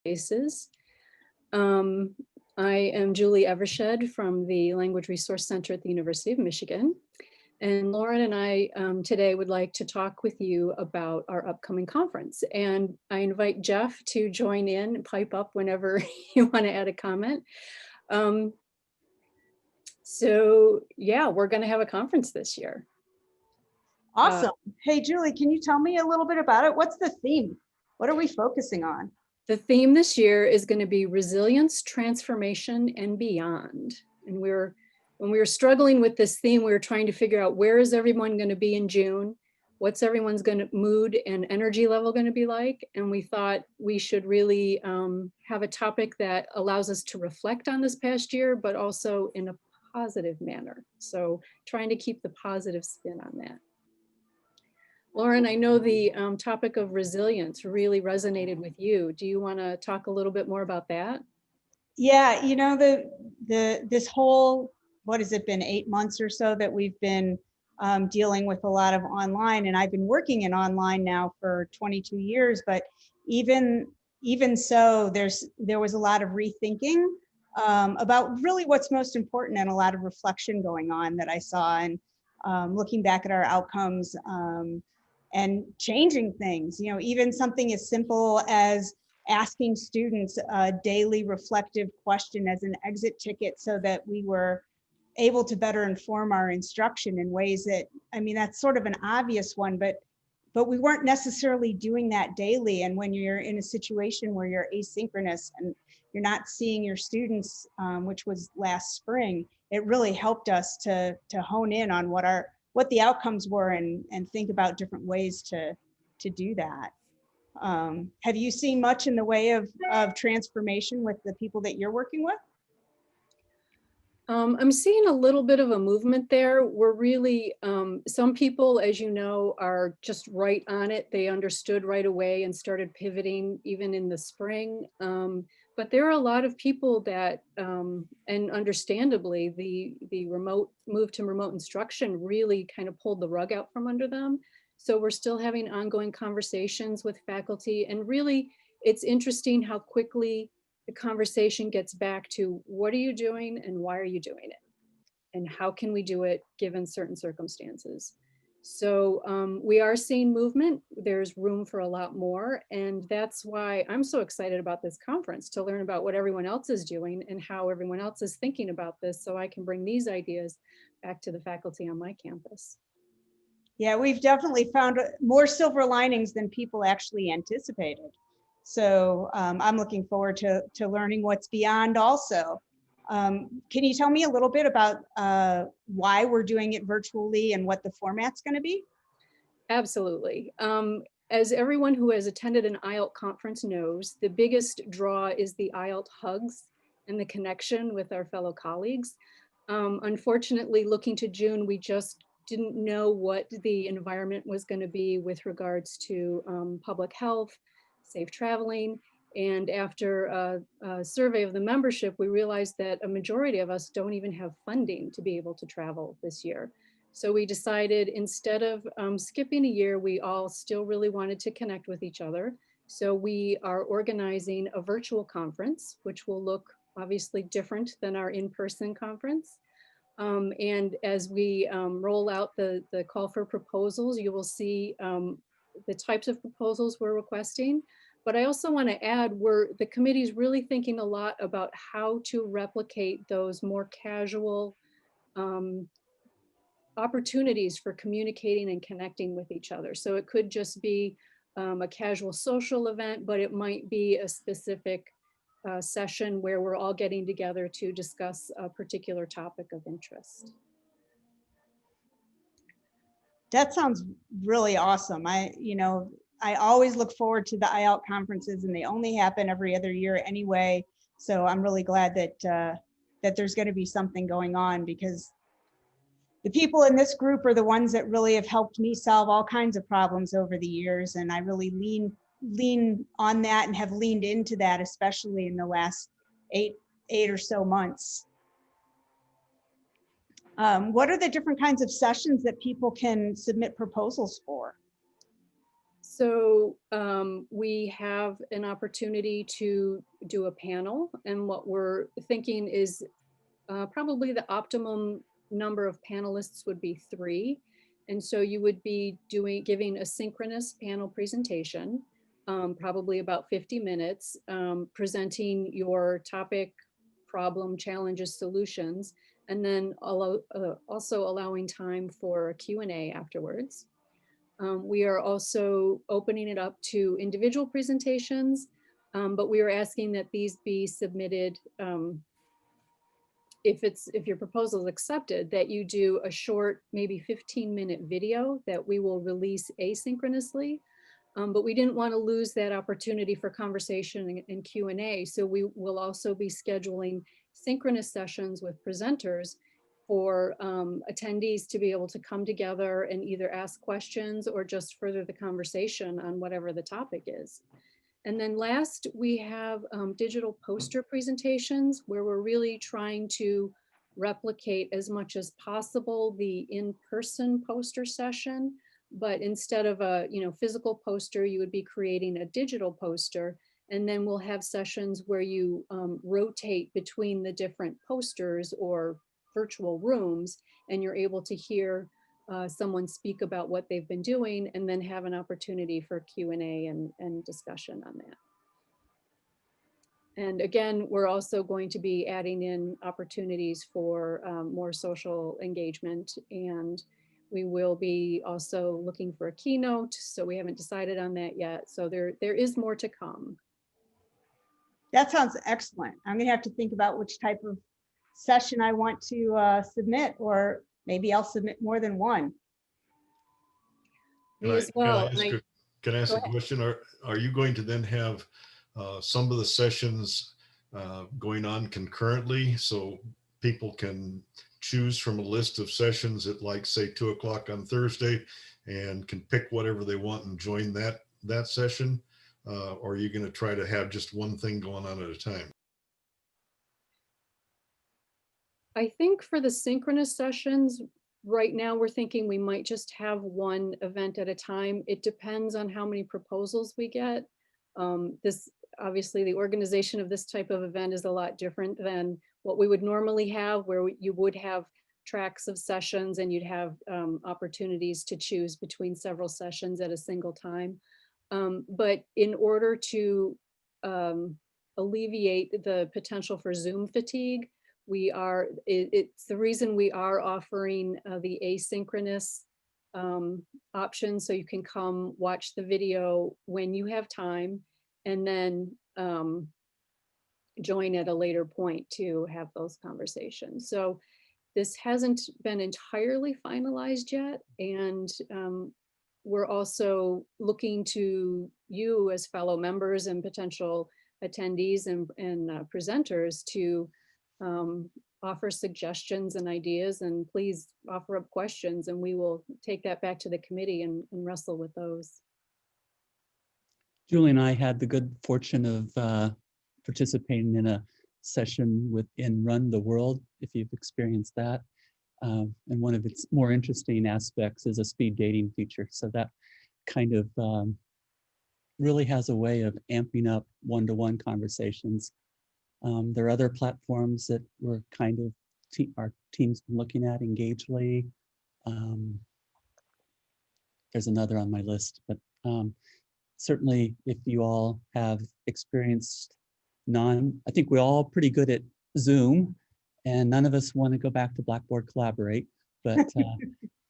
Spaces. I am Julie Evershed from the Language Resource Center at the University of Michigan. And Lauren and I today would like to talk with you about our upcoming conference. And I invite Jeff to join in and pipe up whenever you want to add a comment. So yeah, we're going to have a conference this year. Awesome. Hey, Julie, can you tell me a little bit about it? What's the theme? What are we focusing on? The theme this year is going to be resilience, transformation, and beyond. And when we were struggling with this theme, we were trying to figure out where is everyone going to be in June? What's everyone's mood and energy level going to be like? And we thought we should really have a topic that allows us to reflect on this past year, but also in a positive manner. So trying to keep the positive spin on that. Lauren, I know the topic of resilience really resonated with you. Do you want to talk a little bit more about that? Yeah, you know, this whole, what has it been, 8 months or so that we've been dealing with a lot of online, and I've been working in online now for 22 years, but even so, there was a lot of rethinking about really what's most important, and a lot of reflection going on that I saw, and looking back at our outcomes and changing things, you know, even something as simple as asking students a daily reflective question as an exit ticket so that we were able to better inform our instruction in ways that, I mean, that's sort of an obvious one, but we weren't necessarily doing that daily. And when you're in a situation where you're asynchronous and you're not seeing your students, which was last spring, it really helped us to hone in on what the outcomes were and think about different ways to do that. Have you seen much in the way of transformation with the people that you're working with? I'm seeing a little bit of a movement there. We're really, some people, as you know, are just right on it. They understood right away and started pivoting even in the spring. But there are a lot of people that, and understandably, the remote move to remote instruction really kind of pulled the rug out from under them. So we're still having ongoing conversations with faculty, and really it's interesting how quickly the conversation gets back to what are you doing and why are you doing it? And how can we do it given certain circumstances? So we are seeing movement. There's room for a lot more. And that's why I'm so excited about this conference, to learn about what everyone else is doing and how everyone else is thinking about this, so I can bring these ideas back to the faculty on my campus. Yeah, we've definitely found more silver linings than people actually anticipated. So I'm looking forward to learning what's beyond also. Can you tell me a little bit about why we're doing it virtually and what the format's going to be? Absolutely. As everyone who has attended an IALLT conference knows, the biggest draw is the IALLT hugs and the connection with our fellow colleagues. Unfortunately, looking to June, we just didn't know what the environment was going to be with regards to public health, safe traveling. And after a survey of the membership, we realized that a majority of us don't even have funding to be able to travel this year. So we decided, instead of skipping a year, we all still really wanted to connect with each other. So we are organizing a virtual conference, which will look obviously different than our in-person conference. And as we roll out the call for proposals, you will see the types of proposals we're requesting. But I also want to add, the committee's really thinking a lot about how to replicate those more casual opportunities for communicating and connecting with each other. So it could just be a casual social event, but it might be a specific session where we're all getting together to discuss a particular topic of interest. That sounds really awesome. I always look forward to the IALLT conferences, and they only happen every other year anyway. So I'm really glad that that there's going to be something going on, because the people in this group are the ones that really have helped me solve all kinds of problems over the years. And I really lean on that and have leaned into that, especially in the last eight or so months. What are the different kinds of sessions that people can submit proposals for? So we have an opportunity to do a panel, and what we're thinking is probably the optimum number of panelists would be 3. And so you would be giving a synchronous panel presentation, probably about 50 minutes, presenting your topic, problem, challenges, solutions, and then also allowing time for a Q&A afterwards. We are also opening it up to individual presentations, but we are asking that these be submitted if your proposal is accepted, that you do a short, maybe 15-minute video that we will release asynchronously. But we didn't want to lose that opportunity for conversation and Q&A. So we will also be scheduling synchronous sessions with presenters for attendees to be able to come together and either ask questions or just further the conversation on whatever the topic is. And then last, we have digital poster presentations where we're really trying to replicate as much as possible the in-person poster session. But instead of a physical poster, you would be creating a digital poster. And then we'll have sessions where you rotate between the different posters or virtual rooms, and you're able to hear someone speak about what they've been doing, and then have an opportunity for Q&A and discussion on that. And again, we're also going to be adding in opportunities for more social engagement, and we will be also looking for a keynote. So we haven't decided on that yet. So there is more to come. That sounds excellent. I'm gonna have to think about which type of session I want to submit, or maybe I'll submit more than one. Me as well. Can I ask Go a question? Are you going to then have some of the sessions going on concurrently so people can choose from a list of sessions at, like, say 2 o'clock on Thursday and can pick whatever they want and join that session? Or are you going to try to have just one thing going on at a time? I think for the synchronous sessions, right now we're thinking we might just have one event at a time. It depends on how many proposals we get. Obviously, the organization of this type of event is a lot different than what we would normally have, where you would have tracks of sessions and you'd have opportunities to choose between several sessions at a single time. But in order to alleviate the potential for Zoom fatigue, it's the reason we are offering the asynchronous option, so you can come watch the video when you have time and then join at a later point to have those conversations. So this hasn't been entirely finalized yet, and we're also looking to you as fellow members and potential attendees and presenters to offer suggestions and ideas, and please offer up questions, and we will take that back to the committee and wrestle with those. Julie and I had the good fortune of participating in a session within Run the World, if you've experienced that. And one of its more interesting aspects is a speed dating feature. So that kind of really has a way of amping up one-to-one conversations. There are other platforms that we're kind of, our team's been looking at, Engagely. There's another on my list, but certainly if you all have experienced I think we're all pretty good at Zoom, and none of us want to go back to Blackboard Collaborate, but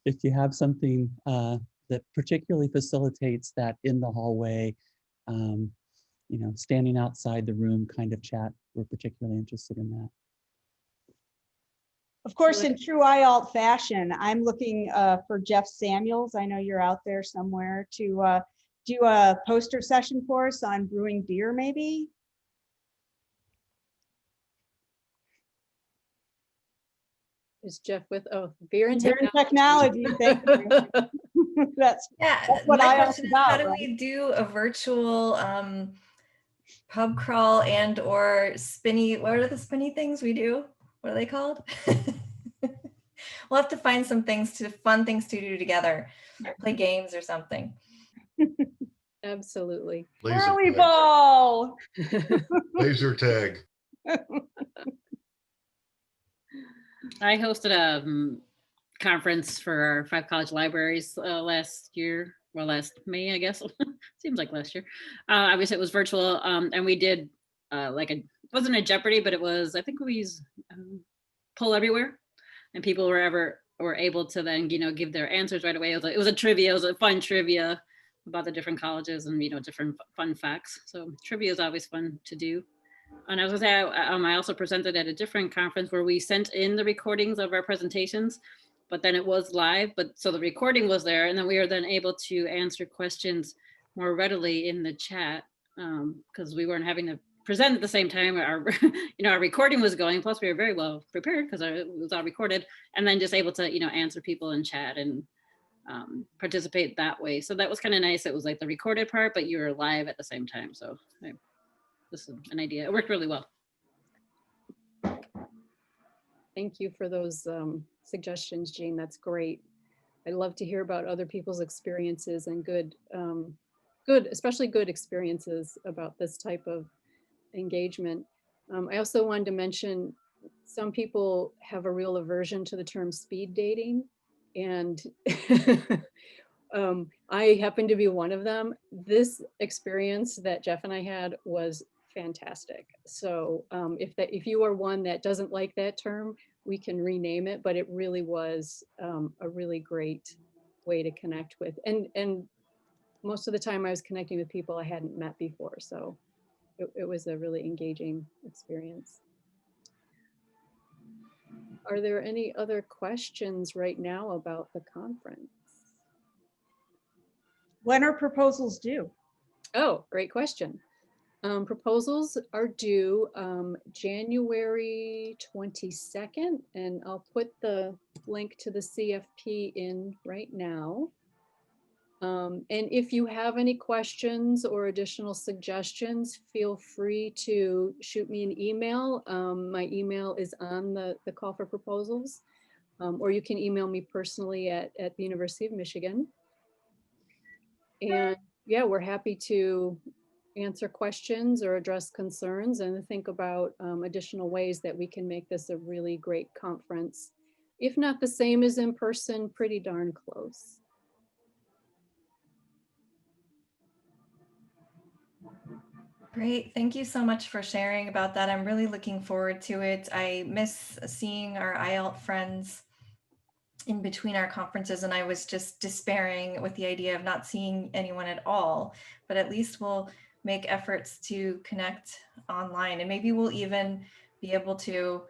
if you have something that particularly facilitates that in the hallway, standing outside the room kind of chat, we're particularly interested in that. Of course, in true IALLT fashion, I'm looking for Jeff Samuels. I know you're out there somewhere to do a poster session for us on brewing beer, maybe. Is Jeff with beer and technology? Thank you. that's what my I question is, about, how do right? we do a virtual pub crawl and or spinny? What are the spinny things we do? What are they called? We'll have to find some fun things to do together, play games or something. Absolutely. Laser tag. Volleyball. Laser tag. I hosted a conference for our 5 college libraries last year, or last May, I guess. Seems like last year. Obviously, it was virtual, and we did wasn't a Jeopardy, but it was, I think we used Poll Everywhere, and people were able to then, give their answers right away. It was a fun trivia about the different colleges and, different fun facts. So trivia is always fun to do. And I was gonna say, I also presented at a different conference where we sent in the recordings of our presentations, but then it was live, so the recording was there, and then we were then able to answer questions more readily in the chat, because we weren't having to present at the same time. Our our recording was going, plus we were very well prepared because it was all recorded, and then just able to answer people in chat and participate that way. So that was kind of nice. It was like the recorded part, but you were live at the same time. So this is an idea. It worked really well. Thank you for those suggestions, Jean. That's great. I'd love to hear about other people's experiences and especially good experiences about this type of engagement. I also wanted to mention some people have a real aversion to the term speed dating, and I happen to be one of them. This experience that Jeff and I had was fantastic. So if you are one that doesn't like that term, we can rename it, but it really was a really great way to connect with. And most of the time I was connecting with people I hadn't met before. So it was a really engaging experience. Are there any other questions right now about the conference? When are proposals due? Oh, great question. Proposals are due January 22nd, and I'll put the link to the CFP in right now. And if you have any questions or additional suggestions, feel free to shoot me an email. My email is on the call for proposals, or you can email me personally at the University of Michigan. And yeah, we're happy to answer questions or address concerns and think about additional ways that we can make this a really great conference. If not the same as in person, pretty darn close. Great. Thank you so much for sharing about that. I'm really looking forward to it. I miss seeing our IALLT friends in between our conferences, and I was just despairing with the idea of not seeing anyone at all, but at least we'll make efforts to connect online, and maybe we'll even be able to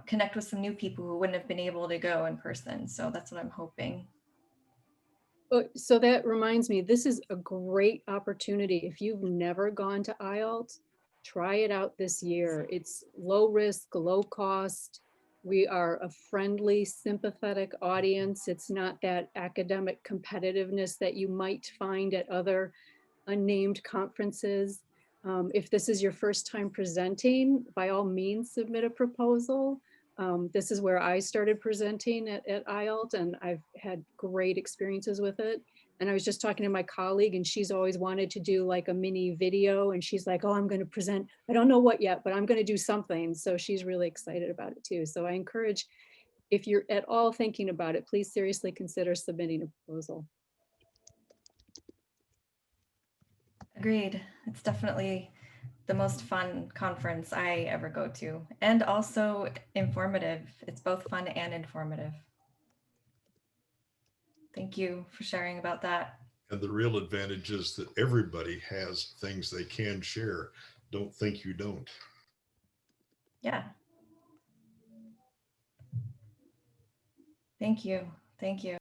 connect with some new people who wouldn't have been able to go in person. So that's what I'm hoping. So that reminds me, this is a great opportunity. If you've never gone to IALLT, try it out this year. It's low risk, low cost. We are a friendly, sympathetic audience. It's not that academic competitiveness that you might find at other unnamed conferences. If this is your first time presenting, by all means, submit a proposal. This is where I started presenting at IALLT, and I've had great experiences with it. And I was just talking to my colleague, and she's always wanted to do like a mini video, and she's like, oh, I'm going to present. I don't know what yet, but I'm going to do something. So she's really excited about it too. So I encourage, if you're at all thinking about it, please seriously consider submitting a proposal. Agreed. It's definitely the most fun conference I ever go to, and also informative. It's both fun and informative. Thank you for sharing about that. And the real advantage is that everybody has things they can share. Don't think you don't. Yeah. Thank you. Thank you.